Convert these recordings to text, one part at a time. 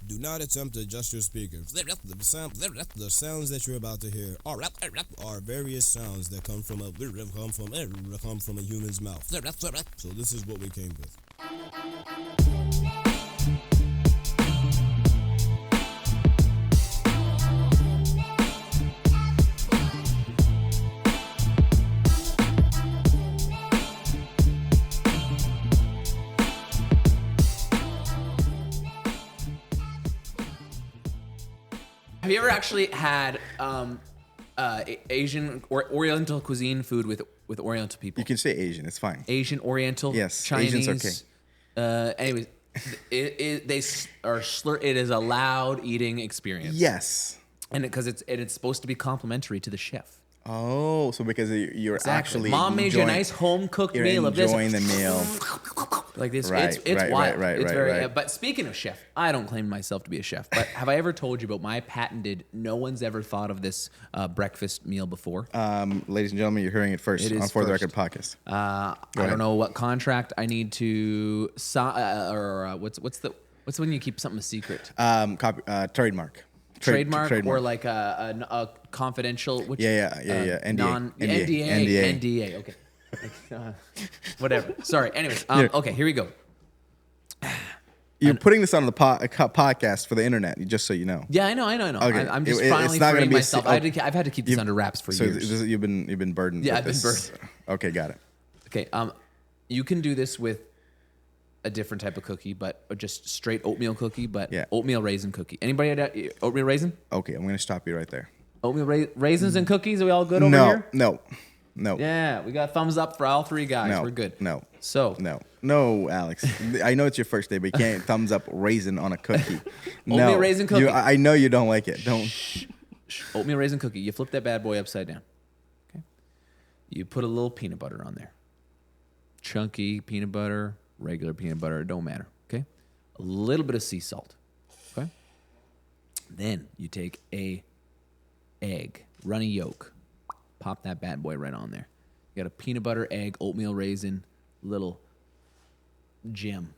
Do not attempt to adjust your speakers. The sounds that you're about to hear are various sounds that come from a human's mouth. So this is what we came with. Have you ever actually had Asian or Oriental cuisine food with Oriental people? You can say Asian. It's fine. Asian, Oriental, Yes, Chinese. Asian's okay. Anyways, it is a loud eating experience. Yes. And because it's supposed to be complimentary to the chef. Oh, so because you're actually Mom made you a nice home cooked meal of this. You're enjoying the meal. Like this, Right, it's right, wild. right, It's very. right. But speaking of chef, I don't claim myself to be a chef. But have I ever told you about my patented? No one's ever thought of this breakfast meal before. Ladies and gentlemen, you're hearing it first It is on For the first. Record podcast. I ahead. don't know what contract I need to what's when you keep something a secret? Trademark. Trademark or like a confidential. Which, Yeah. NDA. NDA. Okay. Whatever. Sorry. Anyways. Okay. Here we go. You're putting this on the podcast for the internet, just so you know. Yeah, I know. Okay. I'm just It's finally not gonna freeing be a myself. I've had to keep this under wraps for So years. you've been burdened. Yeah, with I've been this. burdened. Okay, got it. Okay. You can do this with a different type of cookie, but or just straight oatmeal cookie, but Yeah. oatmeal raisin cookie. Anybody had oatmeal raisin? Okay, I'm gonna stop you right there. Oatmeal raisins and cookies. Are we all good over here? No. Yeah, we got thumbs up for all three guys. No, We're good. No. So No, Alex. I know it's your first day, but you can't thumbs up raisin on a cookie. Oatmeal raisin cookie. I know you don't like it. Don't. oatmeal raisin cookie. You flip that bad boy upside down. Okay. You put a little peanut butter on there. Chunky peanut butter, regular peanut butter, it don't matter. Okay. A little bit of sea salt. Okay. Then you take a egg, runny yolk. Pop that bad boy right on there. You got a peanut butter, egg, oatmeal raisin, little gem.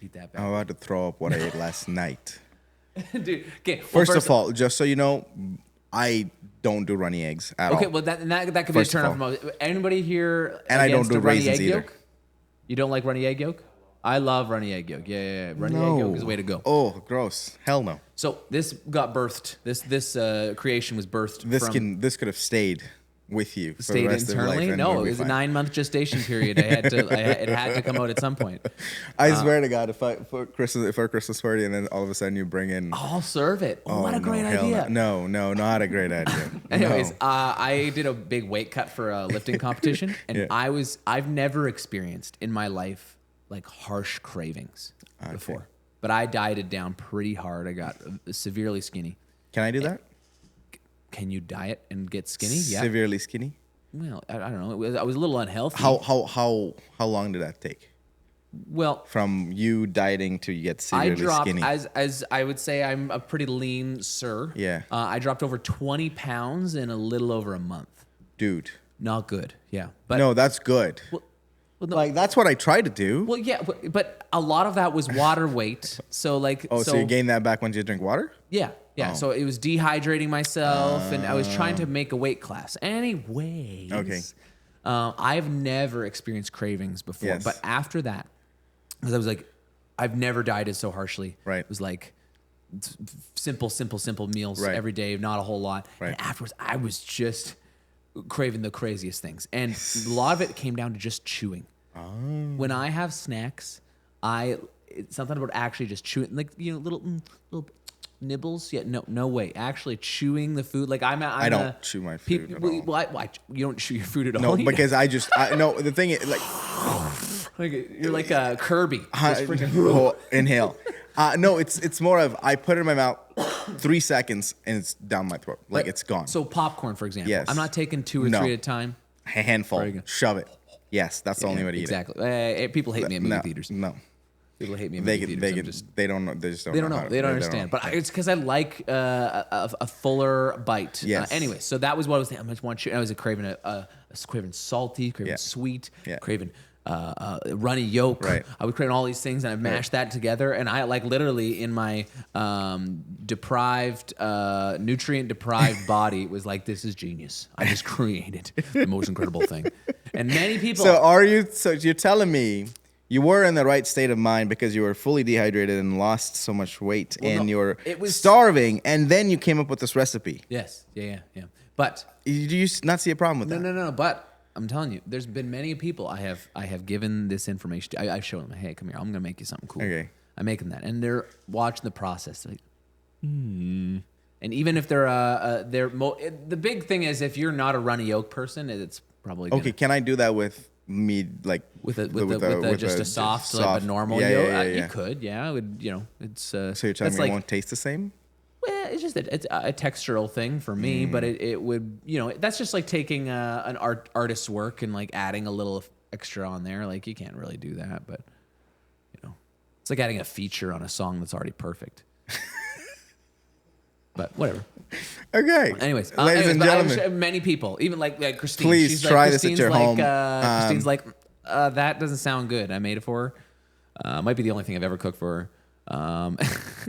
Eat that bad. I'm about to throw up what I ate last night. Dude, okay. First of all, just so you know, I don't do runny eggs at all. Okay, well that could be a First turn of off. From most. Anybody here? And I don't against do a runny raisins egg either. Yolk? You don't like runny egg yolk? I love runny egg yolk. Yeah. Runny egg yolk is the way to go. Oh, gross. Hell no. So this got birthed. This creation was birthed. This could have stayed with you for the Stayed rest internally. of your life. No, it was a 9-month gestation period. It had to come out at some point. I swear to God, if for Christmas party, and then all of a sudden you bring in. I'll serve it. Oh, what a great hell idea. No, not a great idea. Anyways, No. I did a big weight cut for a lifting competition, and Yeah. I've never experienced in my life like harsh cravings before. But I dieted down pretty hard. I got severely skinny. Can I do that? Can you diet and get skinny? Yeah. Severely skinny. Well, I don't know. I was a little unhealthy. How long did that take? Well, From you dieting to you get I severely dropped skinny. as I would say I'm a pretty lean sir. Yeah. I dropped over 20 pounds in a little over a month. Dude. Not good. Yeah. But No, that's good. well, no. Like that's what I try to do. Well, yeah, but a lot of that was water weight. So like, so you gain that back once you drink water? Yeah. Oh. So it was dehydrating myself, and I was trying to make a weight class. Anyways, Okay. I've never experienced cravings before, Yes. but after that, because I was like, I've never dieted so harshly. Right. It was like simple meals Right. every day, not a whole lot. Right. And afterwards, I was just craving the craziest things, and a lot of it came down to just chewing. Oh. When I have snacks, it's something about actually just chewing, like little nibbles. Yeah, no way. Actually chewing the food, like I don't chew my food at all. Why you don't chew your food at No, all? because no. The thing is, like, like you're like a Kirby. Just freaking- inhale. No, it's more of I put it in my mouth, 3 seconds, and it's down my throat. Like it's gone. So popcorn, for example. Yes. I'm not taking 2 or No. 3 at a time. A handful. Very good. Shove it. Yes, that's the only way to eat exactly. People hate me at movie it. theaters. No. People hate me at They movie get, theaters. they I'm get, just- they don't know. They just don't. They don't know. know. They don't understand. But it's because I like a fuller bite. Yes. Anyway, so that was what I was thinking. I just want you. I was craving craving salty, craving Yeah. sweet, Yeah. craving runny yolk. Right. I would create all these things, and I mashed that together. And I like literally in my nutrient deprived body was like, this is genius. I just created the most incredible thing. And many people. So you're telling me you were in the right state of mind because you were fully dehydrated and lost so much weight, and you were starving, and then you came up with this recipe. Yes. Yeah. But Do you not see a problem with that? No. But I'm telling you, there's been many people I have given this information to. I've shown them, hey, come here, I'm gonna make you something cool. Okay. I make them that, and they're watching the process. They're like, And even if they're the big thing is if you're not a runny yolk person, it's probably Okay. Can I do that with me, like with just a soft like a normal yolk? You could, yeah. I would, it's. So you're telling me it won't taste the same? Well, it's just it's a textural thing for me, but it would, that's just like taking an artist's work and like adding a little extra on there. Like you can't really do that, but it's like adding a feature on a song that's already perfect. But whatever. Okay. Anyways, ladies and gentlemen, many people, even like Christine. Please she's try like, this at your like, home. Christine's like, that doesn't sound good. I made it for her. Might be the only thing I've ever cooked for her.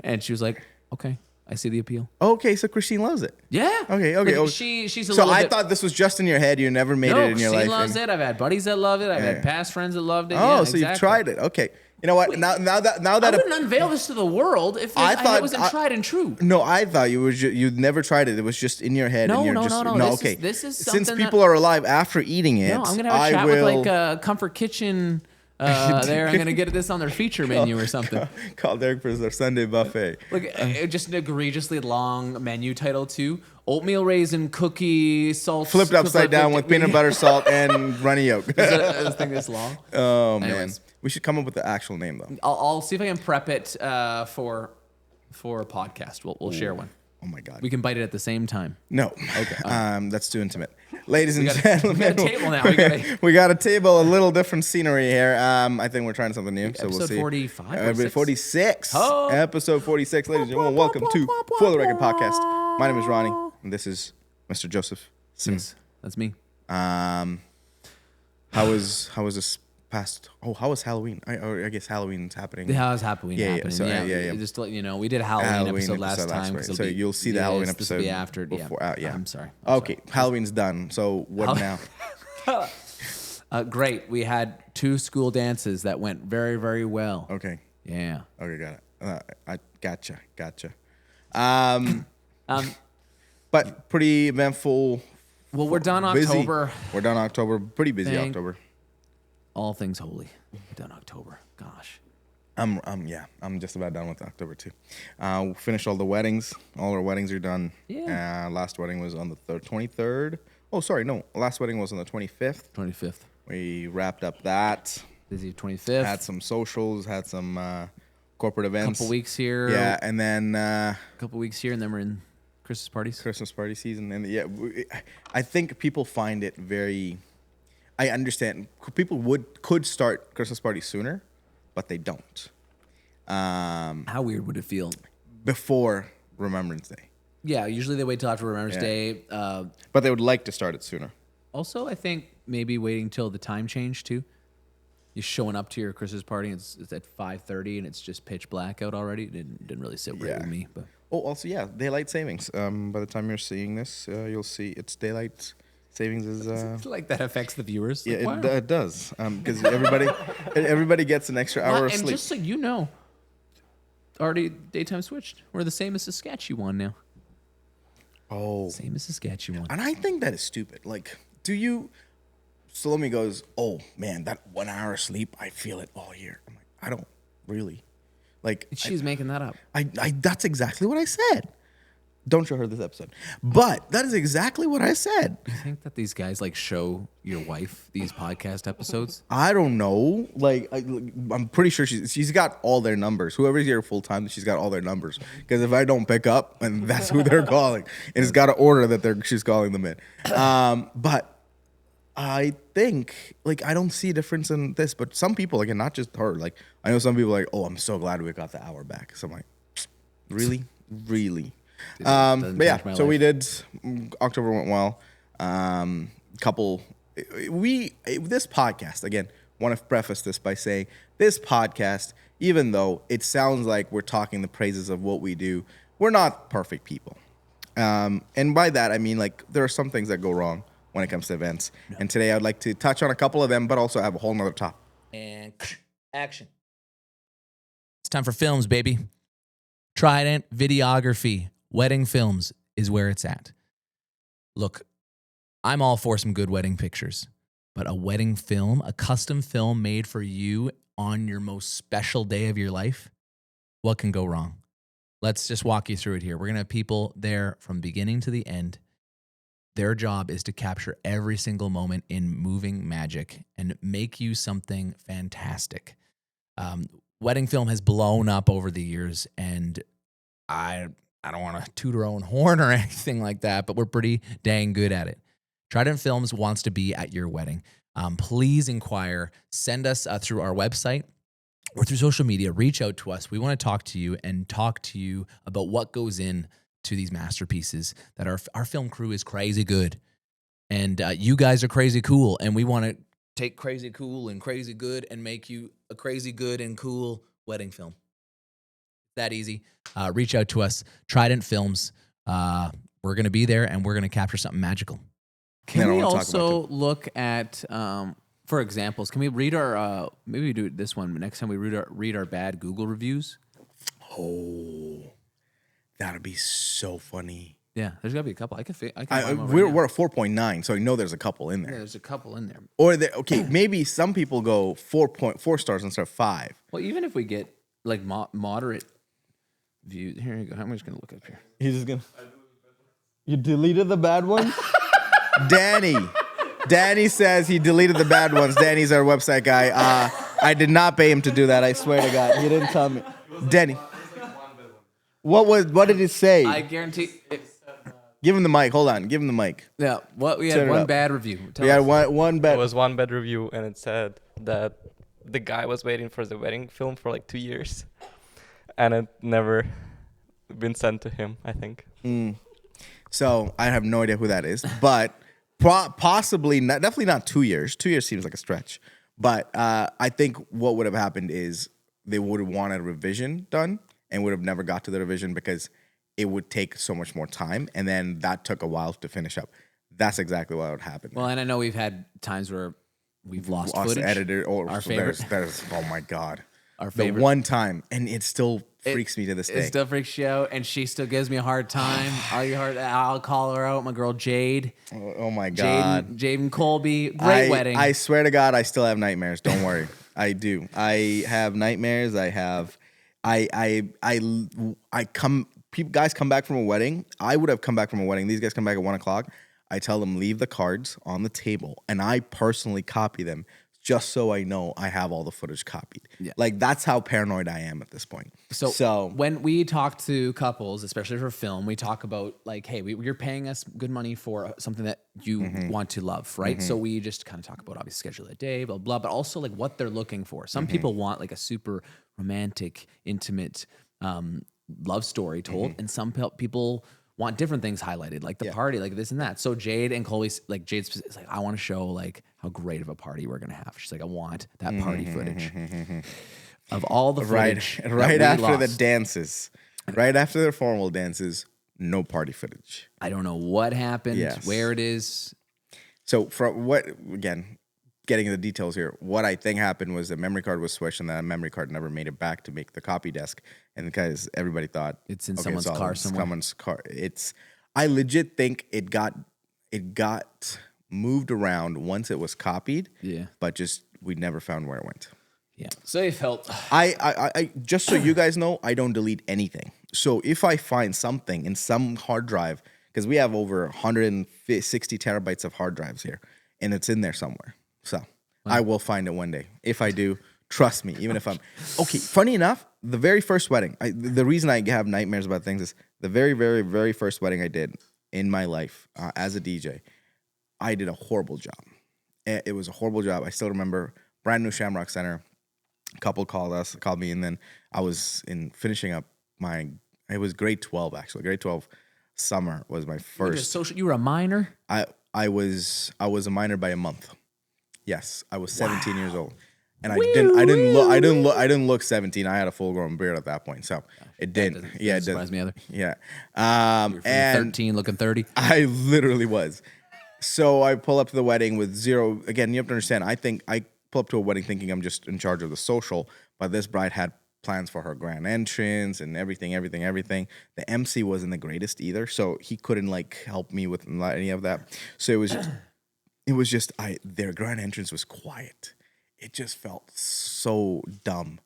And she was like, okay. I see the appeal. Okay, so Christine loves it. Yeah. Okay. Like, she's a so little I bit, thought this was just in your head. You never made it in your life. Christine loves it. I've had buddies that love it. I've had past friends that loved it. Oh, yeah, so exactly. you've tried it. Okay. You know what? Now that I wouldn't unveil this to the world if it wasn't tried and true. No, I thought you'd never tried it. It was just in your head. No. Okay. This is something since people are alive after eating it. No, I'm gonna have a chat with like Comfort Kitchen. There, I'm gonna get this on their feature menu or something. Call Derek for their Sunday buffet. Like just an egregiously long menu title too: oatmeal raisin cookie salt flipped upside down with peanut butter, salt, and runny yolk. Is this thing this long? Oh Anyways. man, we should come up with the actual name though. I'll see if I can prep it for a podcast. We'll share one. Oh my god, we can bite it at the same time. No, Okay. That's too intimate. Ladies and We gentlemen, got a table now. We got a table, a little different scenery here. I think we're trying something new, so we'll see. Episode 45 46. Oh. Episode 46. Ladies and gentlemen, welcome to For the Record Podcast. My name is Rhoni, and this is Mr. Joseph Sims. Yes, that's me. How was this past? Oh, how was Halloween? I guess Halloween's happening. How is Halloween happening? So, yeah. Just to let you know, we did a Halloween episode last time. Week. So you'll see the Halloween episode will be after. before. Yeah. I'm sorry. Okay, Halloween's done. So what now? Great. We had 2 school dances that went very, very well. Okay. Yeah. Okay, got it. I gotcha. But pretty eventful. Well, we're done busy. October. We're done October. Pretty busy October. All things holy. We're done October. Gosh. I'm just about done with October too. Finished all the weddings. All our weddings are done. Yeah. Last wedding was on the 23rd. Oh, sorry, no. Last wedding was on the 25th. 25th. We wrapped up that. Busy 25th. Had some socials. Had some corporate events. Couple weeks here. Yeah, and then couple weeks here, and then we're in Christmas parties. Christmas party season, and I think people find it very. I understand people could start Christmas parties sooner, but they don't. How weird would it feel? Before Remembrance Day. Yeah, usually they wait till after Remembrance Day. But they would like to start it sooner. Also, I think maybe waiting till the time change too. You're showing up to your Christmas party, and it's at 5:30, and it's just pitch black out already. It didn't really sit right with me. But also, daylight savings. By the time you're seeing this, you'll see it's daylight savings is. It's like that affects the viewers. Yeah, like, wow. it does. Because everybody gets an extra hour of and sleep. just so you know, already daytime switched. We're the same as Saskatchewan now. Oh, same as Saskatchewan. And I think that is stupid. Like, Salome goes, oh man, that 1 hour of sleep, I feel it all year. I'm like, I don't really. Like, she's making that up. That's exactly what I said. Don't show her this episode. But that is exactly what I said. You think that these guys like show your wife these podcast episodes? I don't know. Like, I'm pretty sure she's got all their numbers. Whoever's here full time, she's got all their numbers. Because if I don't pick up, and that's who they're calling, and it's got to order that she's calling them in. But I think, like, I don't see a difference in this. But some people, like, and not just her. Like, I know some people are like, oh, I'm so glad we got the hour back. So I'm like, really? But yeah, so we did. October went well. This podcast again. want to preface this by saying this podcast, even though it sounds like we're talking the praises of what we do, we're not perfect people. And by that, I mean, like, there are some things that go wrong when it comes to events. No. And today I'd like to touch on a couple of them, but also have a whole nother topic. And action. It's time for films, baby. Trident Videography. Wedding films is where it's at. Look, I'm all for some good wedding pictures, but a wedding film, a custom film made for you on your most special day of your life, what can go wrong? Let's just walk you through it here. We're going to have people there from beginning to the end. Their job is to capture every single moment in moving magic and make you something fantastic. Wedding film has blown up over the years, and I don't want to toot our own horn or anything like that, but we're pretty dang good at it. Trident Films wants to be at your wedding. Please inquire. Send us through our website or through social media. Reach out to us. We want to talk to you and talk to you about what goes in to these masterpieces. That our film crew is crazy good, and you guys are crazy cool, and we want to take crazy cool and crazy good and make you a crazy good and cool wedding film. That easy. Reach out to us. Trident Films. We're going to be there, and we're going to capture something magical. Can we also look at, for examples, can we read our, maybe we do it this one, next time we read our bad Google reviews? Oh, that'd be so funny. Yeah, there's got to be a couple. We're at 4.9, so I know there's a couple in there. Yeah, there's a couple in there. Or, okay, maybe some people go 4.4 stars instead of 5. Well, even if we get, like, moderate views. Here you go. I'm just going to look up here. He's just going to... You deleted the bad ones? Danny says he deleted the bad ones. Danny's our website guy. I did not pay him to do that. I swear to God, he didn't tell me. Danny, what did it say? I guarantee. Give him the mic. Hold on. Give him the mic. Yeah. We had one bad review. We had one bad. It was one bad review, and it said that the guy was waiting for the wedding film for like 2 years, and it never been sent to him, I think. So I have no idea who that is, but possibly not, definitely not 2 years. 2 years seems like a stretch, but I think what would have happened is they would have wanted a revision done and would have never got to the revision because it would take so much more time, and then that took a while to finish up. That's exactly what would happen. Well, and I know we've had times where we've lost footage. Editor, or our favorite. There's oh my God. Our favorite. The one time, and it still freaks me to this day. It still freaks you out, and she still gives me a hard time. I'll call her out. My girl Jade. Oh my God. Jaden Colby. Great wedding. I swear to God, I still have nightmares. Don't worry. I do. I have nightmares. Guys come back from a wedding. I would have come back from a wedding. These guys come back at 1 o'clock. I tell them leave the cards on the table, and I personally copy them just so I know I have all the footage copied. Yeah. Like, that's how paranoid I am at this point. So when we talk to couples, especially for film, we talk about, like, hey, you're paying us good money for something that you want to love, right? So we just kind of talk about, obviously, schedule a day, blah, blah, but also, like, what they're looking for. Some people want, like, a super romantic, intimate love story told, and some people want different things highlighted, like the party, like this and that. So Jade and Chloe, like Jade's like, I want to show like how great of a party we're gonna have. She's like, I want that party footage of all the footage. Right after the dances, right after the formal dances, no party footage. I don't know what happened, where it is. So from what, again, getting into the details here, what I think happened was the memory card was switched, and that memory card never made it back to make the copy desk. And because everybody thought it's in someone's car somewhere. Someone's car. I legit think it got moved around once it was copied. Yeah. But we never found where it went. Yeah. So it felt. I just so you guys know, I don't delete anything. So if I find something in some hard drive, because we have over 160 terabytes of hard drives here, and it's in there somewhere. So I will find it one day. If I do, trust me, even if I'm... Okay, funny enough, the very first wedding, the reason I have nightmares about things is the very, very, very first wedding I did in my life as a DJ, I did a horrible job. It was a horrible job. I still remember, brand new Shamrock Center, a couple called me, and then I was finishing up it was grade 12, actually. Grade 12 summer was my first... You were a minor? I was a minor by a month. Yes, I was 17 years old. And I didn't look 17. I had a full grown beard at that point, so it didn't. Yeah, it surprise me either. Yeah, You're and 13, looking 30. I literally was. So I pull up to the wedding with zero. Again, you have to understand. I think I pull up to a wedding thinking I'm just in charge of the social, but this bride had plans for her grand entrance and everything. The MC wasn't the greatest either, so he couldn't like help me with any of that. So it was just their grand entrance was quiet. It just felt so dumb,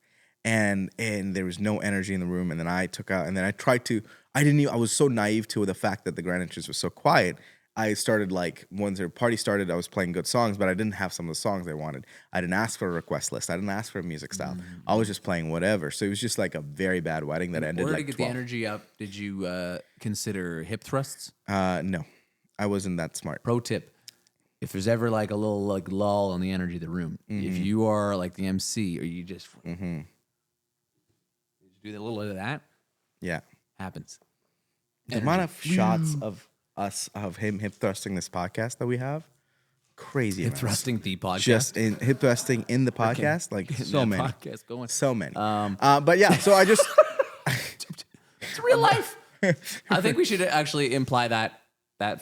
and there was no energy in the room. And then I took out, and then I tried to. I was so naive to the fact that the grand entrance was so quiet. I started like once their party started, I was playing good songs, but I didn't have some of the songs they wanted. I didn't ask for a request list. I didn't ask for a music style. I was just playing whatever. So it was just like a very bad wedding that ended like to get 12. the energy up, did you consider hip thrusts? No, I wasn't that smart. Pro tip: if there's ever like a little like lull on the energy of the room, if you are like the MC or you just do a little bit of that, Yeah. happens. The amount of shots of him hip thrusting this podcast that we have, crazy. Hip amounts. thrusting the podcast. Just in hip thrusting in the podcast, like so That many, podcast going. so many. But yeah, so I just It's real life. I think we should actually imply that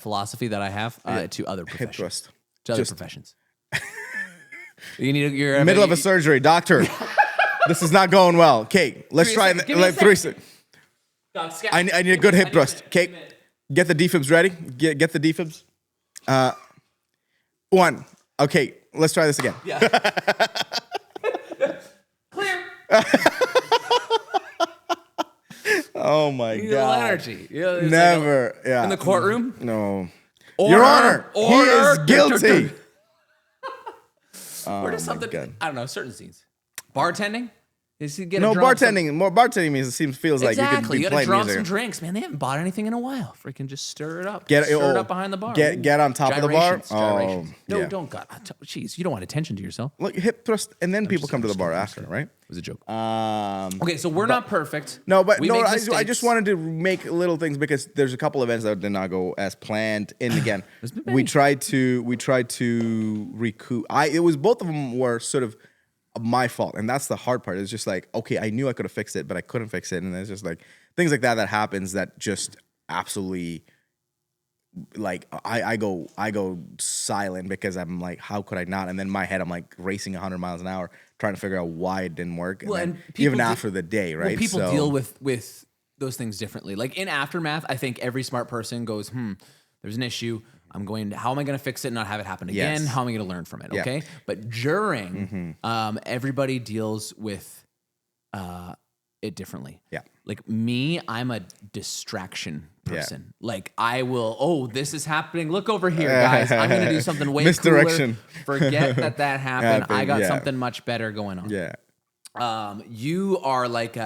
philosophy that I have to other hip professions. thrust. To other Just- professions. You're Middle of a surgery, doctor. This is not going well. Okay, let's try like 3 seconds. I need a good hip thrust. Okay, get the defibs ready. Get the defibs. 1. Okay, let's try this again. Yeah. Clear. Oh my You need a little god. energy. You know, there's Never. like Yeah. in the courtroom. No. Order, Your Honor, he is order. guilty. Or just my something. God. I don't know. Certain scenes. Bartending. Is he get No, a drum bartending. More bartending means it feels like Exactly. you could be You gotta playing drum music. some drinks, man. They haven't bought anything in a while. Freaking just stir it up. Get stir it oh, up behind the bar. Get on top of the bar. Gyrations, gyrations. Oh, No, yeah. don't. God, jeez, you don't want attention to yourself. Look, hip thrust, and then people come to the bar after, right? It was a joke. Um, Okay, so we're not perfect. No, but We no, make I just mistakes. wanted to make little things because there's a couple events that did not go as planned. And again, been we many. tried to recoup. It was both of them were sort of my fault, and that's the hard part. It's just like, okay, I knew I could have fixed it, but I couldn't fix it, and it's just like things like that happens that just absolutely like I go silent because I'm like, how could I not? And then in my head I'm like racing 100 miles an hour trying to figure out why it didn't work. And Well, then and people even de- after the day, right? Well, people So- deal with those things differently. Like in aftermath, I think every smart person goes, there's an issue. How am I going to fix it and not have it happen again? Yes. How am I going to learn from it? Yeah. Okay. But during, everybody deals with it differently. Yeah. Like me, I'm a distraction Yeah. person. Like I will, this is happening. Look over here, guys. I'm going to do something way Misdirection. cooler. Forget that happened. I got yeah. something much better going on. Yeah. You are like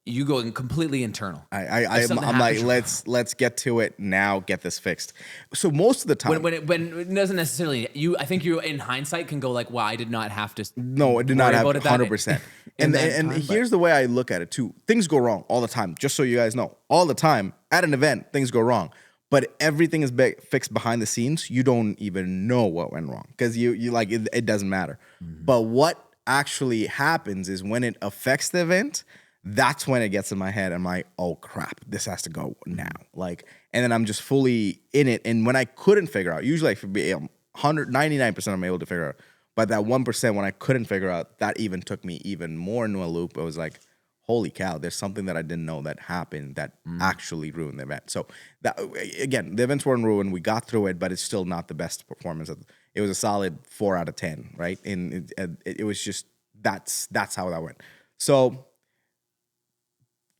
you go completely internal. I'm like, let's get to it now. Get this fixed. So most of the time, When it doesn't necessarily I think you in hindsight can go like, well, I did not have to. no, it did not worry have about it that 100%. in And that and time, here's the way I look at it too. Things go wrong all the time. Just so you guys know, all the time at an event, things go wrong. But everything is fixed behind the scenes. You don't even know what went wrong because you like it doesn't matter. But what actually happens is when it affects the event. That's when it gets in my head. I'm like, oh crap, this has to go now. Like, and then I'm just fully in it. And when I couldn't figure out, usually I could be 99% I'm able to figure out. But that 1% when I couldn't figure out, that even took me even more into a loop. It was like, holy cow, there's something that I didn't know that happened that actually ruined the event. So that again, the events weren't ruined. We got through it, but it's still not the best performance. It was a solid 4 out of 10, right? And it was just that's how that went. So.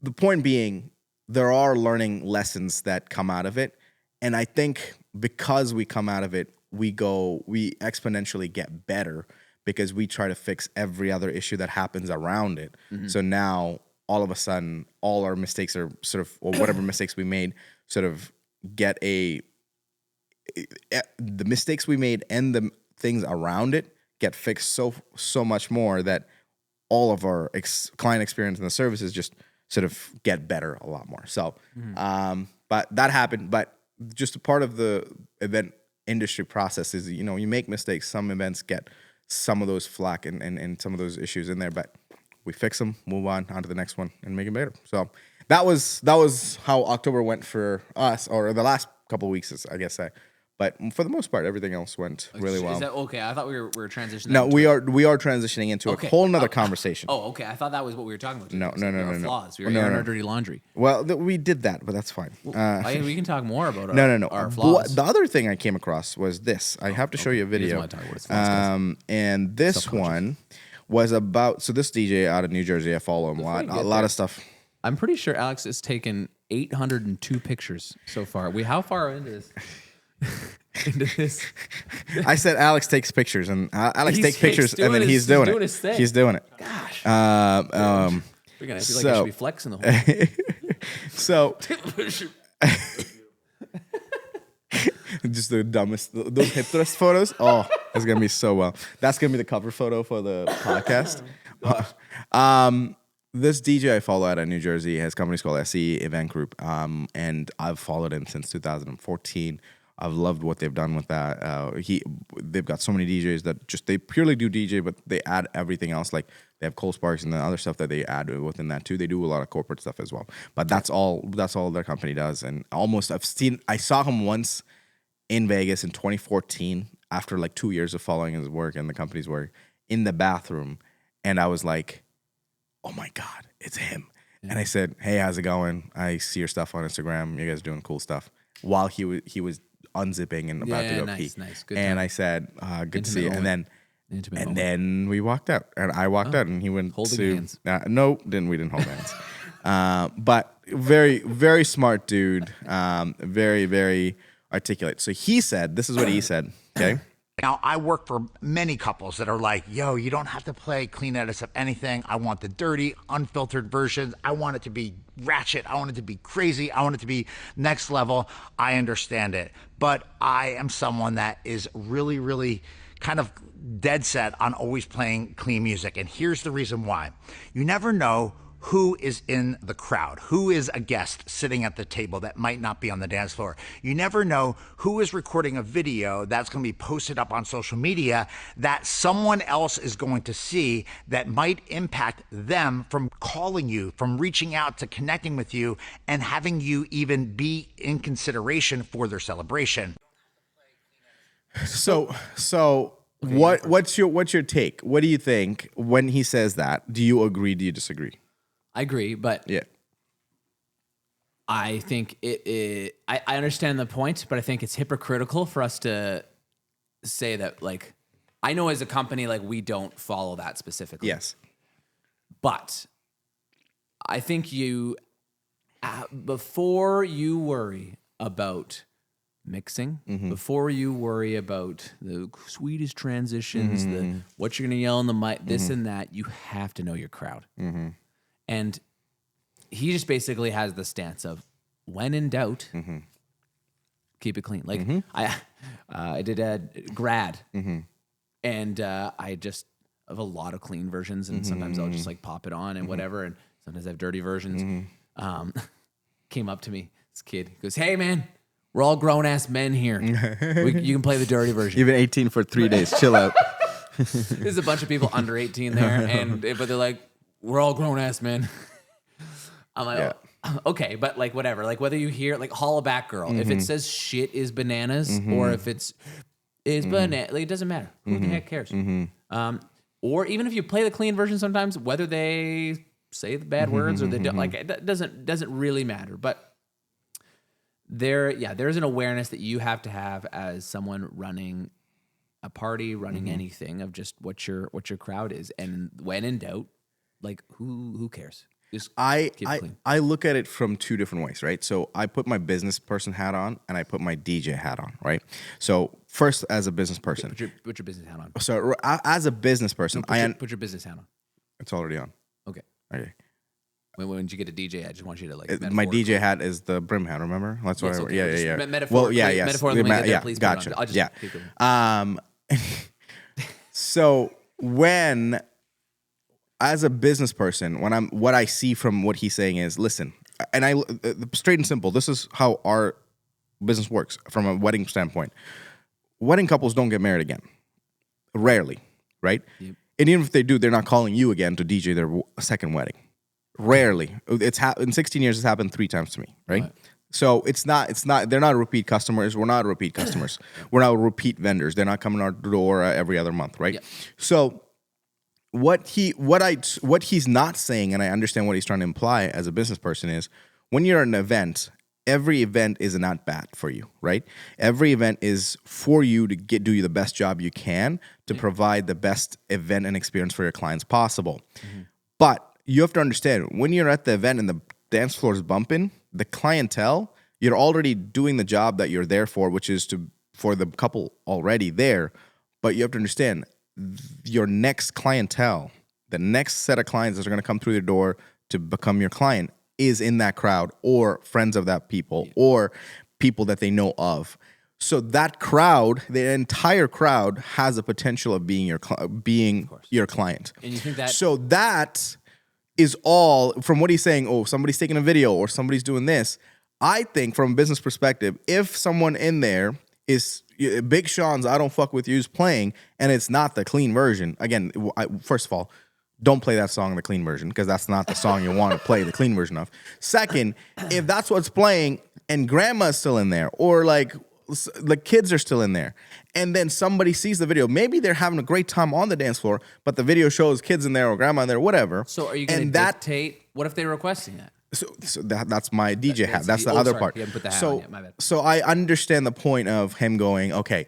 The point being, there are learning lessons that come out of it. And I think because we come out of it, we exponentially get better because we try to fix every other issue that happens around it. So now, all of a sudden, all our mistakes are sort of, or whatever mistakes we made, sort of get the mistakes we made and the things around it get fixed so much more that all of our client experience and the services just sort of get better a lot more. So, but that happened. But just a part of the event industry process is, you make mistakes. Some events get some of those flack and some of those issues in there, but we fix them, move on to the next one, and make it better. So that was how October went for us, or the last couple of weeks, I guess. But for the most part, everything else went really well. Is that okay? I thought we were transitioning. No, we are transitioning into a whole nother conversation. Oh, okay. I thought that was what we were talking about. No. Flaws. We were airing our dirty laundry. Well, we did that, but that's fine. We can talk more about our But flaws. the other thing I came across was this. I have to show you a video. Want to talk about his flaws, and this one was about. So this DJ out of New Jersey, I follow him a lot. A lot of stuff. I'm pretty sure Alex has taken 802 pictures so far. How far into this? Into this. I said Alex takes pictures, and Alex takes pictures, and then he's doing it. His thing. He's doing it. Gosh. We're gonna feel like I should be flexing the whole So just the dumbest those hip thrust photos. Oh, that's gonna be so well. That's gonna be the cover photo for the podcast. This DJ I follow out of New Jersey has companies called SE Event Group, and I've followed him since 2014. I've loved what they've done with that. They've got so many DJs that they purely do DJ, but they add everything else. Like they have Cole Sparks and the other stuff that they add within that too. They do a lot of corporate stuff as well. But that's all their company does. And I saw him once in Vegas in 2014 after like 2 years of following his work and the company's work in the bathroom, and I was like, oh my God, it's him. Yeah. And I said, hey, how's it going? I see your stuff on Instagram. You guys are doing cool stuff. While he was unzipping and about to go pee. Nice. Good and time. I said, good to see you. Moment. And then we walked out. And I walked out, and he went holding hands. No, we didn't hold hands. But very, very smart dude. Very, very articulate. So he said, this is what he said, okay? Now, I work for many couples that are like, yo, you don't have to play clean edits of anything. I want the dirty, unfiltered versions. I want it to be ratchet. I want it to be crazy. I want it to be next level. I understand it. But I am someone that is really, really kind of dead set on always playing clean music. And here's the reason why. You never know who is in the crowd, who is a guest sitting at the table that might not be on the dance floor. You never know who is recording a video that's going to be posted up on social media that someone else is going to see that might impact them from calling you, from reaching out to connecting with you, and having you even be in consideration for their celebration. So what's your take? What do you think when he says that? Do you agree? Do you disagree? I agree, but yeah, I think I understand the point, but I think it's hypocritical for us to say that, like, I know as a company, like, we don't follow that specifically. Yes. But I think before you worry about mixing, before you worry about the sweetest transitions, what you're going to yell in the mic, this and that, you have to know your crowd. And he just basically has the stance of, when in doubt, keep it clean. Like I did a grad, and I just have a lot of clean versions, and sometimes I'll just like pop it on and whatever, and sometimes I have dirty versions. Came up to me, this kid goes, "Hey man, we're all grown ass men here. You can play the dirty version. You've been 18 for 3 days. Chill out." There's a bunch of people under 18 there, but they're like, we're all grown ass men. I'm like, okay, but like whatever. Like whether you hear like Holla Back Girl, if it says shit is bananas or if it's banana, like it doesn't matter. Who the heck cares? Or even if you play the clean version, sometimes whether they say the bad words or they don't, like it doesn't really matter. But there's an awareness that you have to have as someone running a party, running anything, of just what your crowd is, and when in doubt, like who cares? Just keep it clean. I look at it from two different ways, right? So I put my business person hat on and I put my DJ hat on, right? So first, as a business person, put your business hat on. So as a business person, put your business hat on. It's already on. Okay. Okay. When you get a DJ, I just want you to like. My DJ hat is the brim hat. Remember? That's what. Okay. Yeah. Metaphorically, well, yes. Metaphorically, please. Gotcha. I'll just keep going. So when, as a business person, what I see from what he's saying is, listen, and straight and simple, this is how our business works from a wedding standpoint. Wedding couples don't get married again. Rarely. right? And even if they do, they're not calling you again to DJ their second wedding. Rarely. In 16 years, it's happened 3 times to me, right? So it's not, they're not repeat customers. We're not repeat customers. We're not repeat vendors. They're not coming to our door every other month, right? So what he's not saying, and I understand what he's trying to imply as a business person, is when you're at an event, every event is an at-bat for you, right? Every event is for you to do you the best job you can to provide the best event and experience for your clients possible. But you have to understand, when you're at the event and the dance floor is bumping, the clientele, you're already doing the job that you're there for, which is for the couple already there. But you have to understand, your next clientele, the next set of clients that are going to come through the door to become your client is in that crowd, or friends of that people, or people that they know of. So that crowd, the entire crowd, has the potential of being your client. And you think that? So that is all from what he's saying. Oh, somebody's taking a video or somebody's doing this. I think from a business perspective, if someone in there is Big Sean's "I Don't Fuck With You's" playing and it's not the clean version, again, first of all, don't play that song in the clean version, because that's not the song you want to play the clean version of. Second, if that's what's playing and grandma's still in there, or like the kids are still in there, and then somebody sees the video, maybe they're having a great time on the dance floor, but the video shows kids in there or grandma in there, whatever. So are you going to dictate? What if they're requesting that? So that's my DJ hat. That's the other part. You haven't put the hat on yet. My bad. So I understand the point of him going, okay,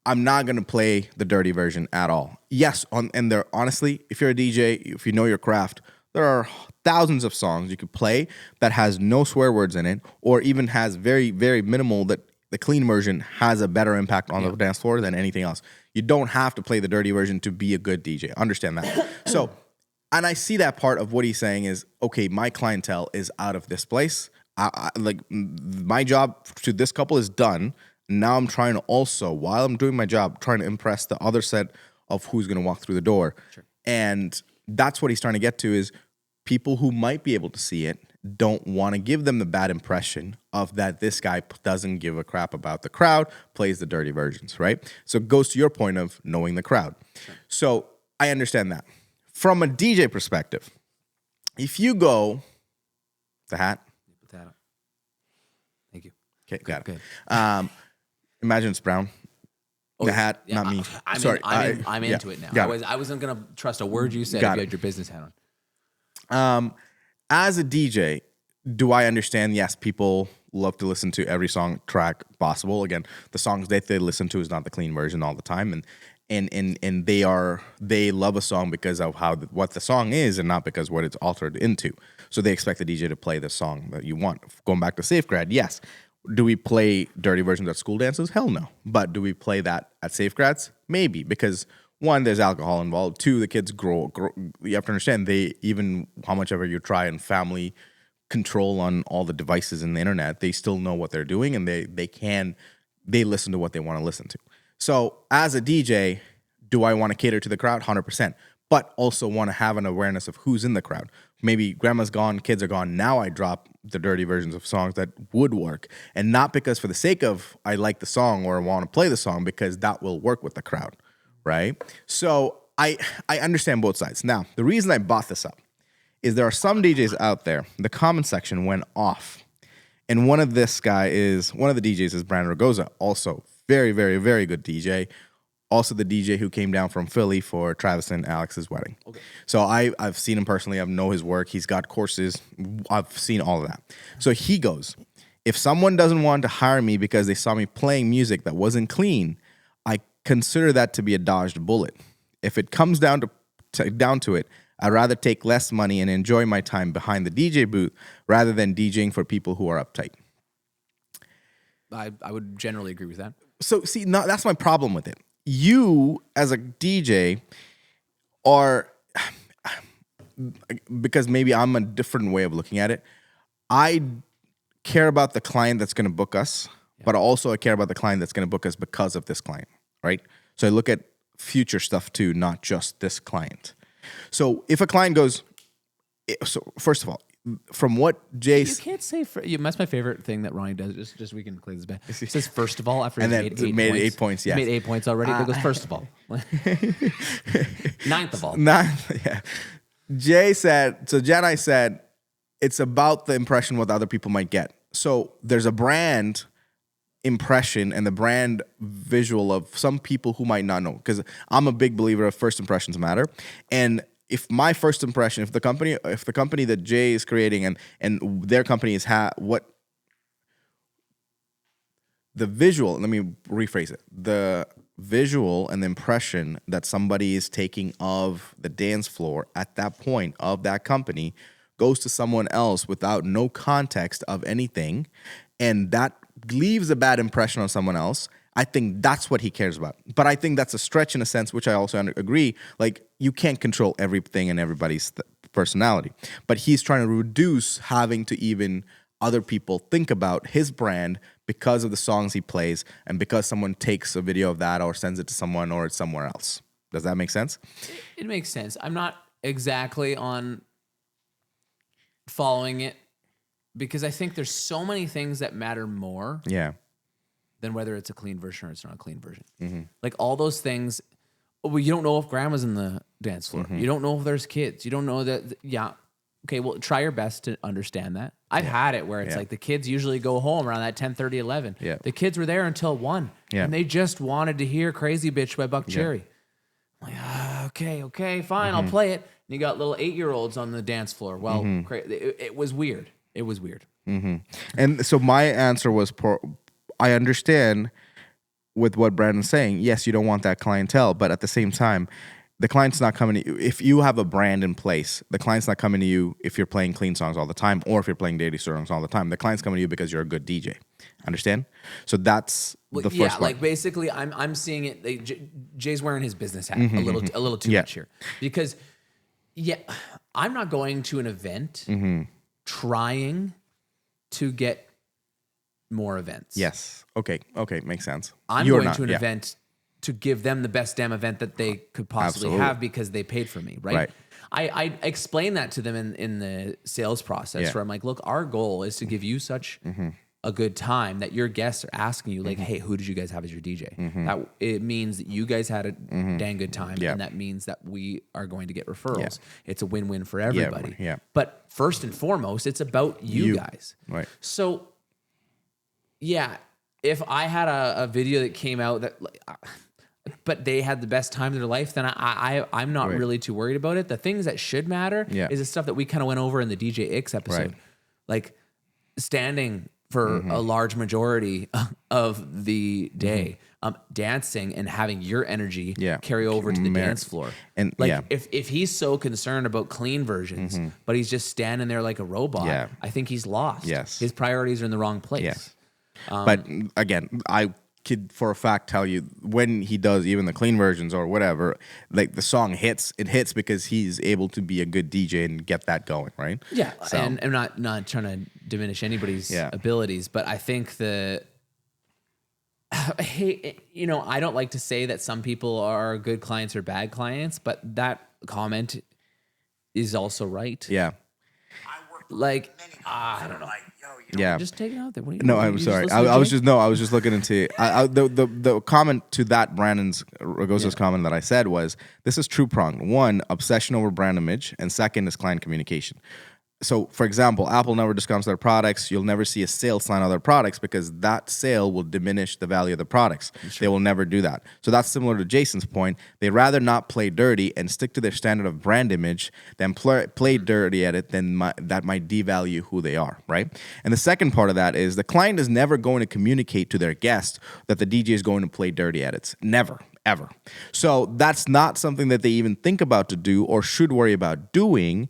I'm not going to play the dirty version at all. Yes, and there, honestly, if you're a DJ, if you know your craft, there are thousands of songs you could play that has no swear words in it, or even has very, very minimal, that the clean version has a better impact on the dance floor than anything else. You don't have to play the dirty version to be a good DJ. Understand that. So, and I see that part of what he's saying is, okay, my clientele is out of this place. Like, my job to this couple is done. Now I'm trying to also, while I'm doing my job, trying to impress the other set of who's going to walk through the door. Sure. And that's what he's trying to get to, is people who might be able to see it don't want to give them the bad impression of that this guy doesn't give a crap about the crowd, plays the dirty versions, right? So it goes to your point of knowing the crowd. Sure. So I understand that. From a DJ perspective, if you go, the hat. Put that up. Thank you. Okay, got it. Imagine it's brown. The hat, not me. I'm into it now. I wasn't going to trust a word you said if you had your business hat on. As a DJ, do I understand? Yes, people love to listen to every song track possible. Again, the songs that they listen to is not the clean version all the time, and they love a song because of what the song is, and not because what it's altered into. So they expect the DJ to play the song that you want. Going back to Safegrad, yes. Do we play dirty versions at school dances? Hell no. But do we play that at Safegrads? Maybe, because one, there's alcohol involved. Two, the kids grow. You have to understand, even how much ever you try and family control on all the devices in the internet, they still know what they're doing, and they listen to what they want to listen to. So as a DJ, do I want to cater to the crowd? 100%. But also want to have an awareness of who's in the crowd. Maybe grandma's gone, kids are gone. Now I drop the dirty versions of songs that would work. And not because for the sake of I like the song or want to play the song, because that will work with the crowd, right? So I understand both sides. Now, the reason I brought this up is there are some DJs out there, the comment section went off. And one of the DJs is Brandon Ragoza, also very, very, very good DJ. Also the DJ who came down from Philly for Travis and Alex's wedding. Okay. So I've seen him personally. I know his work. He's got courses. I've seen all of that. So he goes, if someone doesn't want to hire me because they saw me playing music that wasn't clean, I consider that to be a dodged bullet. If it comes down to it, I'd rather take less money and enjoy my time behind the DJ booth rather than DJing for people who are uptight. I would generally agree with that. So see, that's my problem with it. You, as a DJ, are, because maybe I'm a different way of looking at it, I care about the client that's going to book us, but also I care about the client that's going to book us because of this client, right? So I look at future stuff too, not just this client. So if a client goes, so first of all, from what Jay You can't say that's my favorite thing that Rhoni does. Just we can clear this back. It says first of all after And he then made 8 points. 8 points, He yes. made 8 points already. That goes first of all. Ninth of all. Yeah. Jay said, so Jedi said, it's about the impression what the other people might get. So there's a brand impression and the brand visual of some people who might not know. Because I'm a big believer of first impressions matter. And if my first impression, if the company that Jay is creating and their company is what the visual, let me rephrase it. The visual and the impression that somebody is taking of the dance floor at that point of that company goes to someone else without no context of anything, and that leaves a bad impression on someone else, I think that's what he cares about. But I think that's a stretch in a sense, which I also agree. Like, you can't control everything and everybody's personality. But he's trying to reduce having to even other people think about his brand because of the songs he plays and because someone takes a video of that or sends it to someone or it's somewhere else. Does that make sense? It makes sense. I'm not exactly on following it because I think there's so many things that matter more Yeah. than whether it's a clean version or it's not a clean version. Mm-hmm. Like all those things, well, you don't know if grandma's in the dance floor. Mm-hmm. You don't know if there's kids. You don't know that. Yeah. Okay. Well, try your best to understand that. I've had it where it's like the kids usually go home around that 10:30, 11. Yeah. The kids were there until 1. Yeah. And they just wanted to hear Crazy Bitch by Buck Cherry. I'm like, okay, fine. I'll play it. And you got little 8-year-olds on the dance floor. Well, it was weird. It was weird. And so my answer was, I understand with what Brandon's saying. Yes, you don't want that clientele, but at the same time, the client's not coming to you. If you have a brand in place, the client's not coming to you if you're playing clean songs all the time or if you're playing dirty songs all the time. The client's coming to you because you're a good DJ. Understand? So that's the first part. Like basically, I'm seeing it. Jay's wearing his business hat a little too much here because I'm not going to an event trying to get more events. Yes. Okay, makes sense. I'm going to an event to give them the best damn event that they could possibly have because they paid for me, right? I explain that to them in the sales process where I'm like, look, our goal is to give you such a good time that your guests are asking you like, hey, who did you guys have as your DJ? That it means that you guys had a dang good time, and that means that we are going to get referrals. It's a win-win for everybody. But first and foremost, it's about you guys. Right. So, if I had a video that came out that, but they had the best time of their life, then I'm not really too worried about it. The things that should matter is the stuff that we kind of went over in the DJ X episode, like standing for a large majority of the day, dancing and having your energy carry over to the dance floor. And like if he's so concerned about clean versions, but he's just standing there like a robot, I think he's lost. Yes. His priorities are in the wrong place. Yes. But again, I could for a fact tell you when he does even the clean versions or whatever, like the song hits, it hits because he's able to be a good DJ and get that going, right? Yeah, So, and I'm not trying to diminish anybody's abilities, but I think hey, I don't like to say that some people are good clients or bad clients, but that comment is also right. Yeah. Like, I don't know. Yeah. Just take it out there. What are you, No, you I'm just sorry. listen to I was Jay? just looking into the comment to that Brandon's Ragosa's comment that I said was, this is true pronged. One, obsession over brand image, and second is client communication. So, for example, Apple never discounts their products. You'll never see a sale sign on their products because that sale will diminish the value of the products. They will never do that. So that's similar to Jason's point. They'd rather not play dirty and stick to their standard of brand image than play dirty at it, that might devalue who they are, right? And the second part of that is the client is never going to communicate to their guest that the DJ is going to play dirty edits. Never. Ever. So that's not something that they even think about to do or should worry about doing.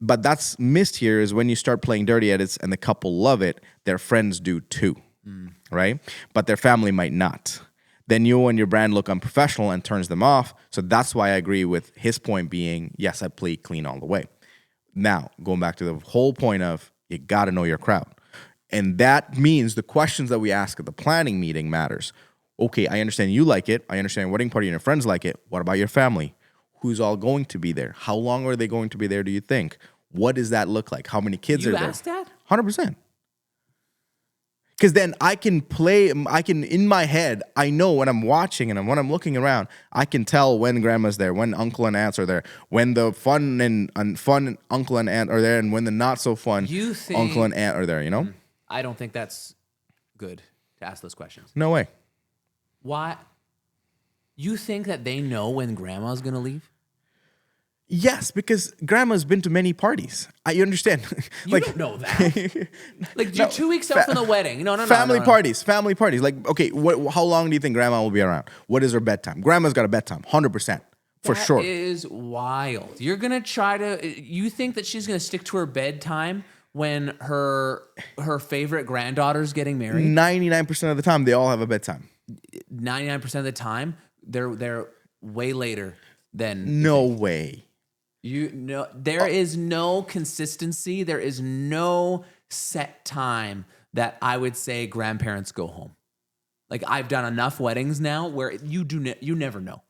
But that's missed here is when you start playing dirty edits and the couple love it, their friends do too, right? But their family might not. Then you and your brand look unprofessional and turns them off. So that's why I agree with his point being, yes, I play clean all the way. Now, going back to the whole point of you got to know your crowd. And that means the questions that we ask at the planning meeting matters. Okay, I understand you like it. I understand wedding party and your friends like it. What about your family? Who's all going to be there? How long are they going to be there, do you think? What does that look like? How many kids You are there? asked that? 100%. Because then I can in my head, I know when I'm watching and when I'm looking around, I can tell when grandma's there, when uncle and aunts are there, when the fun uncle and aunt are there, and when the not so fun uncle and aunt are there, you know? I don't think that's good to ask those questions. No way. Why? You think that they know when grandma's going to leave? Yes, because grandma's been to many parties. You understand? You don't know that. Like, you're 2 weeks out from the wedding. No. Family parties. Like, okay, how long do you think grandma will be around? What is her bedtime? Grandma's got a bedtime, 100%. For sure. That is wild. You're going to try to, you think that she's going to stick to her bedtime when her favorite granddaughter's getting married? 99% of the time, they all have a bedtime. 99% of the time, they're way later than... No way. There is no consistency. There is no set time that I would say grandparents go home. Like, I've done enough weddings now where you never know.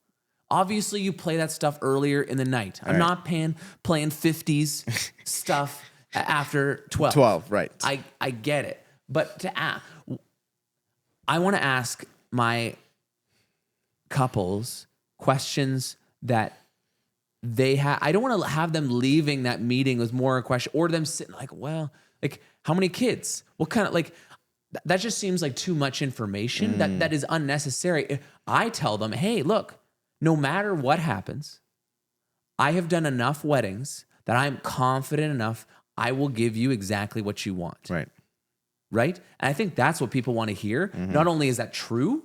Obviously, you play that stuff earlier in the night. I'm not playing 50s stuff after 12. 12, right. I get it. But I want to ask my couples questions that they have. I don't want to have them leaving that meeting with more a question, or them sitting like, well, like, how many kids? What kind of, like, that just seems like too much information that is unnecessary. If I tell them, hey, look, no matter what happens, I have done enough weddings that I'm confident enough I will give you exactly what you want. Right. Right? And I think that's what people want to hear. Not only is that true,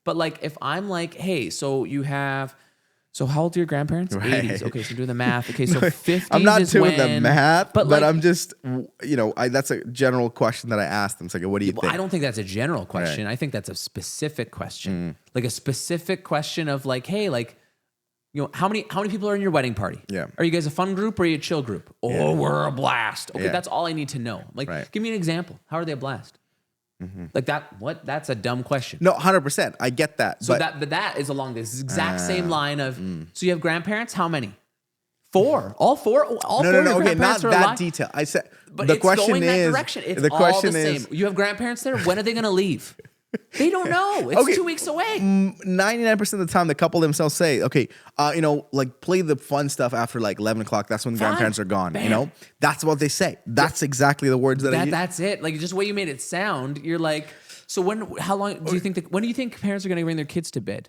but like, if I'm like, hey, so how old are your grandparents? Right. 80s. Okay, so do the math. Okay, so 50s I'm not is too when, with the math, but like, I'm just, that's a general question that I asked them. It's like, what do you think? I don't think that's a general question. Right. I think that's a specific question. Like a specific question of like, hey, like, how many people are in your wedding party? Yeah. Are you guys a fun group or are you a chill group? Oh, we're a blast. Okay, Yeah. that's all I need to know. Like, Right. give me an example. How are they a blast? Like that, what? That's a dumb question. No, 100%. I get that. So but that is along this exact same line of, so you have grandparents? How many? 4. All 4? All 4 of your okay, not grandparents are that alive? detail. I said, But the it's question going that is, direction. It's the all question the is, same. You have grandparents there? When are they going to leave? They don't know. It's Okay. 2 weeks away. 99% of the time, the couple themselves say, okay, like play the fun stuff after like 11 o'clock. That's when the Fine. grandparents are gone. Bam. That's what they say. That's exactly the words that I use. That's it. Like, just the way you made it sound, you're like, so how long do you think, when do you think parents are going to bring their kids to bed?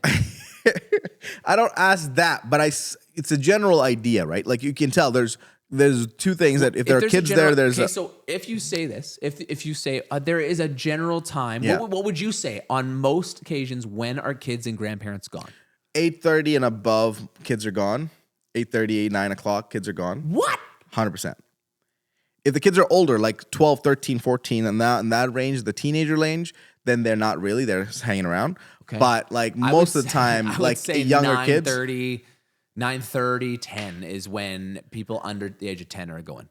I don't ask that, but it's a general idea, right? Like, you can tell there's 2 things that if there are there's a kids general- there, there's okay, so if you say this, if you say there is a general time, Yeah. what would you say on most occasions? When are kids and grandparents gone? 8:30 and above, kids are gone. 8:30, 9 o'clock, kids are gone. What? 100%. If the kids are older, like 12, 13, 14, and that range, the teenager range, then they're not really. They're just hanging around. Okay. But like I most would of the say- time, I would like say younger kids. 9:30, 10 is when people under the age of 10 are going.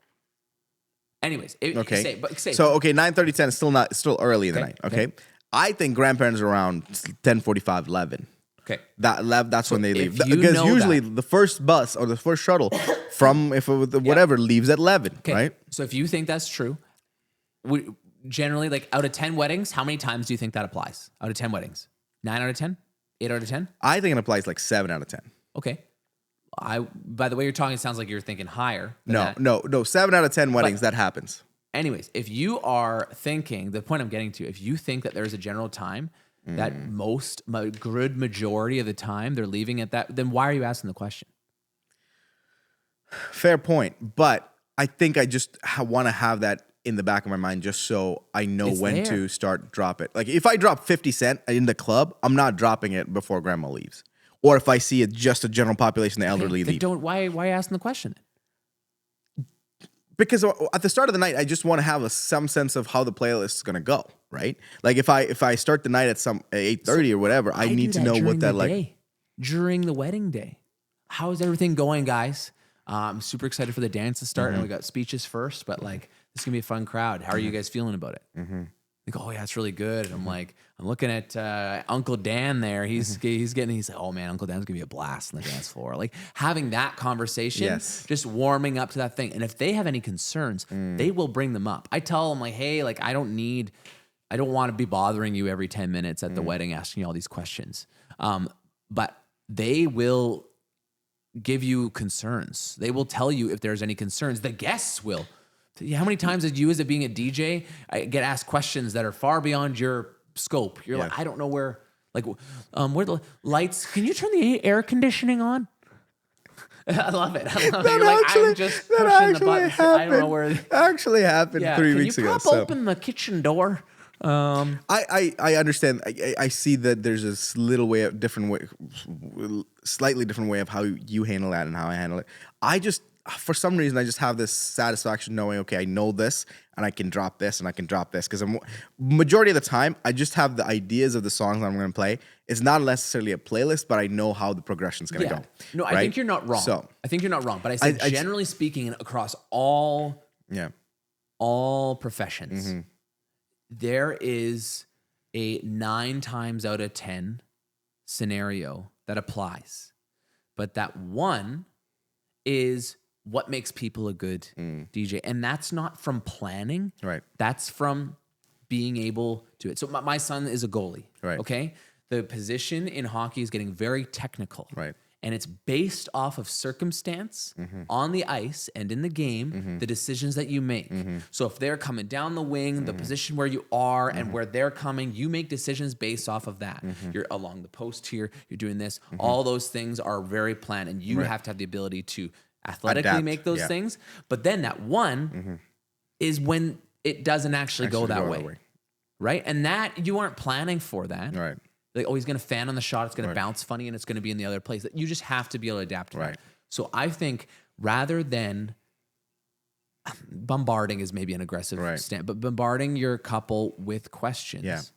Anyways, Okay. say So okay, 9:30, 10 is still early in the Okay, night. Okay. I think grandparents are around 10:45, 11. okay. That's when they leave. if you Because know usually that- the first bus or the first shuttle from whatever leaves at 11, Okay. right? So if you think that's true, generally, like, out of 10 weddings, how many times do you think that applies? Out of 10 weddings? 9 out of 10? 8 out of 10? I think it applies like 7 out of 10. Okay. By the way you're talking, it sounds like you're thinking higher than that. No. 7 out of 10 weddings, that happens. Anyways, if you are thinking, the point I'm getting to, if you think that there's a general time that good majority of the time they're leaving at that, then why are you asking the question? Fair point. But I think I just want to have that in the back of my mind just so I know It's when there. to start drop it. Like if I drop 50 cent in the club, I'm not dropping it before grandma leaves. Or if I see it just a general population, the elderly Then leave. why are you asking the question? Because at the start of the night, I just want to have some sense of how the playlist is gonna go, right? Like if I start the night at 8:30 or whatever, I need to know what that like. During the wedding day. How's everything going, guys? I'm super excited for the dance to start, and we got speeches first, but like, this is gonna be a fun crowd. How are you guys feeling about it? They go, oh yeah, it's really good. And I'm like, I'm looking at Uncle Dan there. He's like, oh man, Uncle Dan's gonna be a blast on the dance floor. Like having that conversation, just warming up to that thing. And if they have any concerns, they will bring them up. I tell them like, hey, like I don't want to be bothering you every 10 minutes at the wedding asking you all these questions. But they will give you concerns. They will tell you if there's any concerns. The guests will. How many times did you, as being a DJ, get asked questions that are far beyond your scope? You're like, I don't know where the lights. Can you turn the air conditioning on? I love it. I love it. You're like, I'm just pushing the button. I don't know where. Actually happened 3 weeks ago. Can you pop open the kitchen door? I understand. I see that there's a slightly different way of how you handle that and how I handle it. For some reason, I just have this satisfaction knowing, okay, I know this and I can drop this and I can drop this. Because majority of the time, I just have the ideas of the songs I'm going to play. It's not necessarily a playlist, but I know how the progression's going to go. No, right? I think you're not wrong. I think you're not wrong. But I said, generally speaking, across all professions, there is a 9 times out of 10 scenario that applies. But that one is what makes people a good DJ. And that's not from planning. Right. That's from being able to it. So my son is a goalie. Right. Okay. The position in hockey is getting very technical. Right. And it's based off of circumstance on the ice and in the game, the decisions that you make. So if they're coming down the wing, the position where you are and where they're coming, you make decisions based off of that. You're along the post here, you're doing this. All those things are very planned, and you have to have the ability to athletically make those things. But then that one is when it doesn't actually go that way. Right? And that you aren't planning for that. Right. Like, oh, he's going to fan on the shot. It's going to bounce funny, and it's going to be in the other place. You just have to be able to adapt to that. So I think rather than bombarding is maybe an aggressive stance, but bombarding your couple with questions.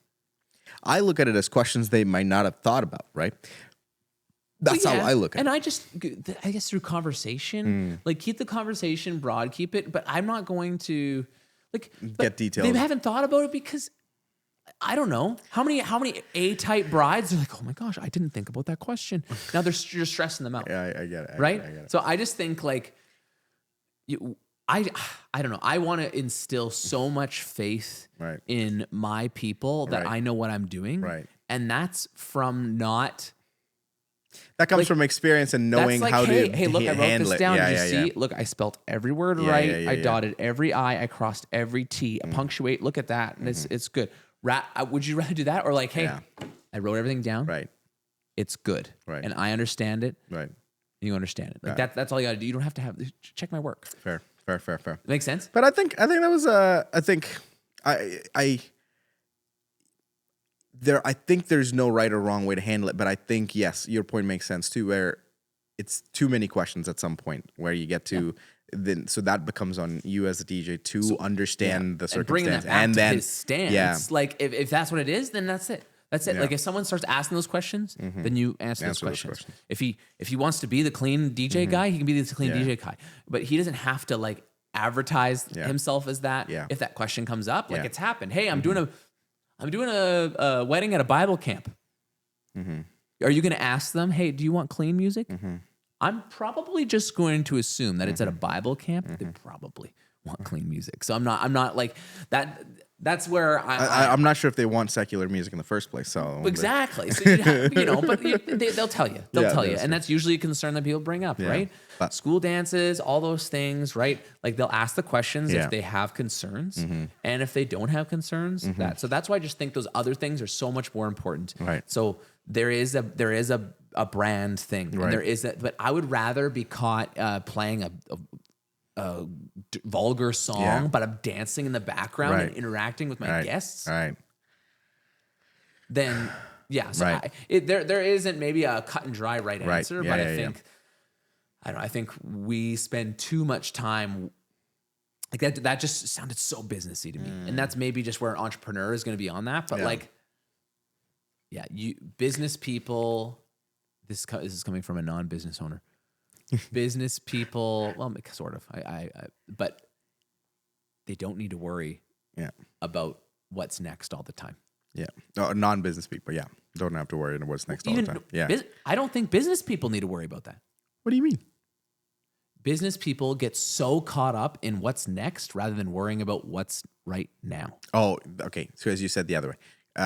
I look at it as questions they might not have thought about, right? That's how I look at it. And I guess through conversation, like keep the conversation broad, keep it, but I'm not going to get detailed. They haven't thought about it because I don't know how many A-type brides are like, oh my gosh, I didn't think about that question. Now you're stressing them out. Yeah, I get it. Right? I get it. So I just think I don't know. I want to instill so much faith in my people that I know what I'm doing. Right. And that's from not. That comes from experience and knowing how to hey, look, I wrote this down. Did you see? Look, I spelt every word right. I dotted every I. I crossed every T. I punctuate. Look at that. And it's good. Would you rather do that or like, hey, I wrote everything down. Right. It's good. Right. And I understand it. Right. You understand it. Like that's all you got to do. You don't have to check my work. Fair. Makes sense. But I think that was I think there's no right or wrong way to handle it, but I think yes, your point makes sense too, where it's too many questions at some point where you get to then so that becomes on you as a DJ to understand the circumstance and then his stance. Like if that's what it is, then that's it. That's it. Like if someone starts asking those questions, then you answer those questions. If he wants to be the clean DJ guy, he can be the clean DJ guy. But he doesn't have to like advertise himself as that. Yeah. If that question comes up, like it's happened. Hey, I'm doing a wedding at a Bible camp. Are you going to ask them, hey, do you want clean music? I'm probably just going to assume that it's at a Bible camp. They probably want clean music. So I'm not like that. That's where I'm not sure if they want secular music in the first place. So exactly. So but they'll tell you. They'll tell you, and that's usually a concern that people bring up, right? But school dances, all those things, right? Like they'll ask the questions if they have concerns, and if they don't have concerns, that's why I just think those other things are so much more important. Right. So there is a brand thing, and there is but I would rather be caught playing a vulgar song, but I'm dancing in the background and interacting with my guests. Right. Then, so there isn't maybe a cut and dry answer, but I think I don't know. I think we spend too much time like that. That just sounded so businessy to me, and that's maybe just where an entrepreneur is going to be on that. But you business people. This is coming from a non-business owner. Business people, well, sort of. But they don't need to worry about what's next all the time. Yeah. Non-business people. Yeah. Don't have to worry about what's next all the time. Yeah. I don't think business people need to worry about that. What do you mean? Business people get so caught up in what's next rather than worrying about what's right now. Oh, okay. So as you said the other way,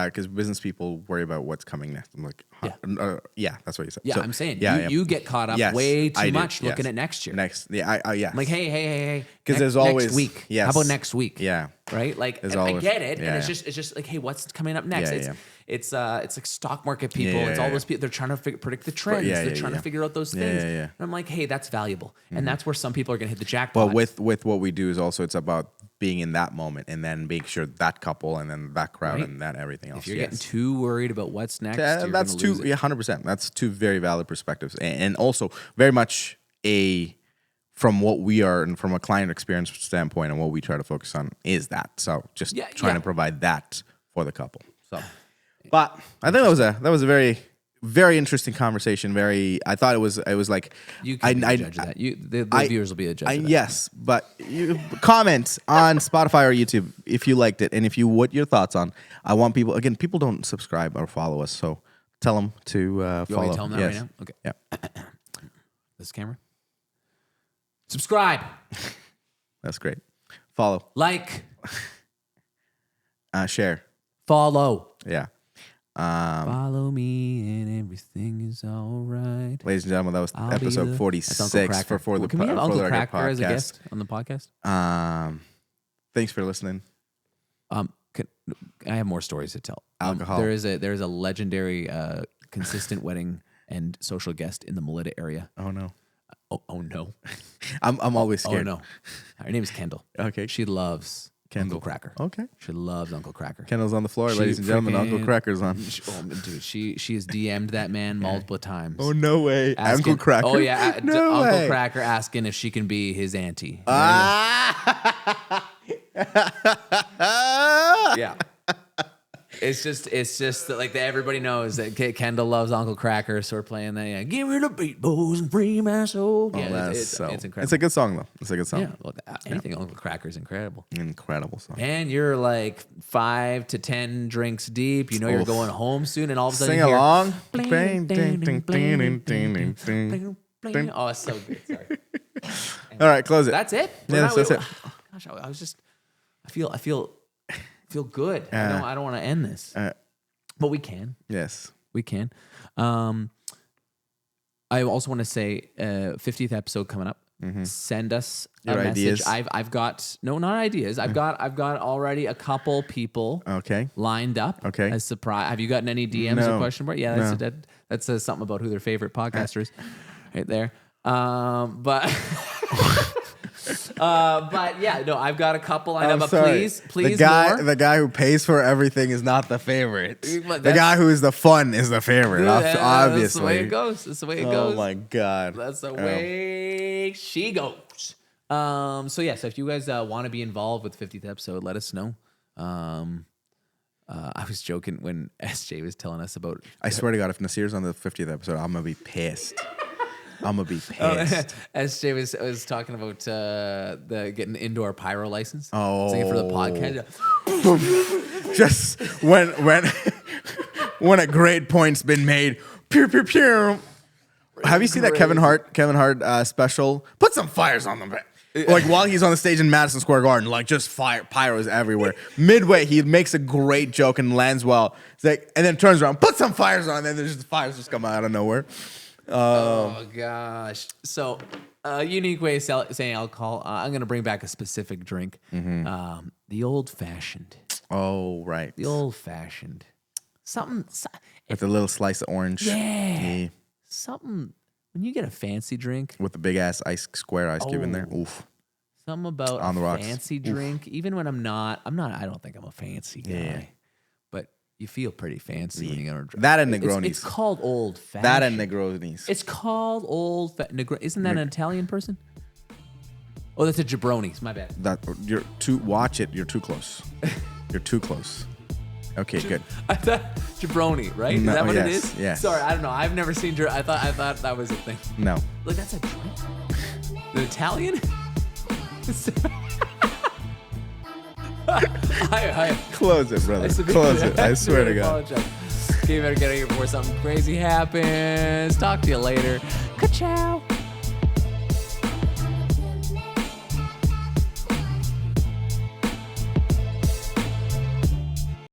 because business people worry about what's coming next. I'm like, yeah, that's what you said. Yeah, So, I'm saying yeah, you get caught up Yes, way I too do, much looking yes. at next year. Yeah, yeah. I'm like, hey, Because there's next always week. Yes. How about next week? Yeah. Right? Like, There's and I always- get it, yeah, and yeah. it's just like, hey, what's coming up next? Yeah, It's like stock market people. Yeah, it's yeah, all yeah. those people. They're trying to predict the trends. yeah, They're yeah, trying yeah. to figure out those Yeah, things. yeah, yeah. And I'm like, hey, that's valuable, and that's where some people are gonna hit the jackpot. Well, with what we do is also it's about being in that moment and then make sure that couple and then that crowd Right. and that everything else. if you're getting too worried about what's next, you're That's gonna lose two, it. 100%. That's two very valid perspectives, and also very much from what we are and from a client experience standpoint and what we try to focus on is that. So just trying to provide that for the couple. So, but I think that was a very, very interesting conversation. I thought it was like You can be a judge of that. The viewers will be a judge of that. Yes, but you comment on Spotify or YouTube if you liked it and if you what your thoughts on. I want people don't subscribe or follow us, so tell them to You want follow. me to tell them that Yes. right now? Okay. Yeah, This camera. Subscribe, that's great. Follow, like, share. follow. Yeah. Follow me and everything is all right. Ladies and gentlemen, that was I'll be episode the- 46 That's Uncle Cracker. for the Can we have for Uncle the Rugged Cracker as a podcast. guest on the podcast? Thanks for listening. I have more stories to tell. Alcohol. There is a legendary consistent wedding and social guest in the Melita area. Oh no, Oh no. I'm always Oh scared. no. Her name is Kendall. Okay. She loves Kendall. Uncle Cracker. Okay. She loves Uncle Cracker. Kendall's on the floor, She ladies and gentlemen. Uncle freaking- Cracker's on. Dude, she has DM'd that man multiple times. Oh no way, Asking- Uncle Cracker. Oh yeah, no Uncle way. Cracker asking if she can be his auntie. Ah. Yeah. It's just that, like everybody knows that Kendall loves Uncle Cracker, so we're playing that. Yeah, give me the beat, boys, and free my soul. Oh, Yeah, that's it's incredible. It's a good song though. It's a good song. Yeah, well, anything Uncle Cracker is incredible. Incredible song. And you're like 5 to 10 drinks deep. You know you're Oof. going home soon, and all of a sudden Sing you hear, along. bling, Bing, ding, ding, ding, ding, bling, ding, ding, ding, bling, bling. ding. Oh, it's so good. Sorry. All right, close it. That's it. Yeah, that's it. Gosh, I was just. I feel good. I don't want to end this, but we can. Yes. We can. I also want to say 50th episode coming up. Send us Your a ideas. message. I've got not ideas. I've got already a couple people Okay. lined up. Okay. As surprise. Have you gotten any DMs No. or question mark? Yeah, that says something about who their favorite podcaster is, right there. But yeah, no, I've got a couple lined up. But please, the guy, more. the guy who pays for everything is not the favorite. But The guy who is the fun is the favorite. Yeah, Obviously. that's the way it goes. That's the way it Oh goes. my god. That's the way she goes. So if you guys want to be involved with 50th episode, let us know. I was joking when SJ was telling us about. I swear to God, if Nasir's on the 50th episode, I'm gonna be pissed. I'm gonna be pissed. SJ was talking about the getting the indoor pyro license. Oh. Singing for the podcast. Just when a great point's been made. Pew pew pew. Have you seen that Kevin Hart special? Put some fires on them. Like while he's on the stage in Madison Square Garden, like just pyros everywhere. Midway, he makes a great joke and lands well. It's like, and then turns around, put some fires on, and then there's just fires just come out of nowhere. Oh gosh! So, unique way of saying alcohol. I'm gonna bring back a specific drink. The old fashioned. Oh right, The old fashioned. Something. with a little slice of orange. Yeah. Something. When you get a fancy drink, With the big ass square ice cube in there. Oh. Oof. something about On the a rocks. fancy drink. Even when I'm not. I don't think I'm a fancy guy. Yeah. But you feel pretty fancy when you go to drink. That and It's Negronis. called old fashioned. That and Negronis. It's called old fashioned. Isn't that an Italian person? Oh, that's a jabronis. My bad. You're too. Watch it. You're too close. You're too close. Okay, good. I thought jabroni, right? Is No, that what it yes, is? yes. Sorry, I don't know. I've never seen. I thought that was a thing. No. Look, that's a drink. An Italian? Close it, brother. Close it. I swear to God. Okay, you better get out of here before something crazy happens. Talk to you later. Ka-chow.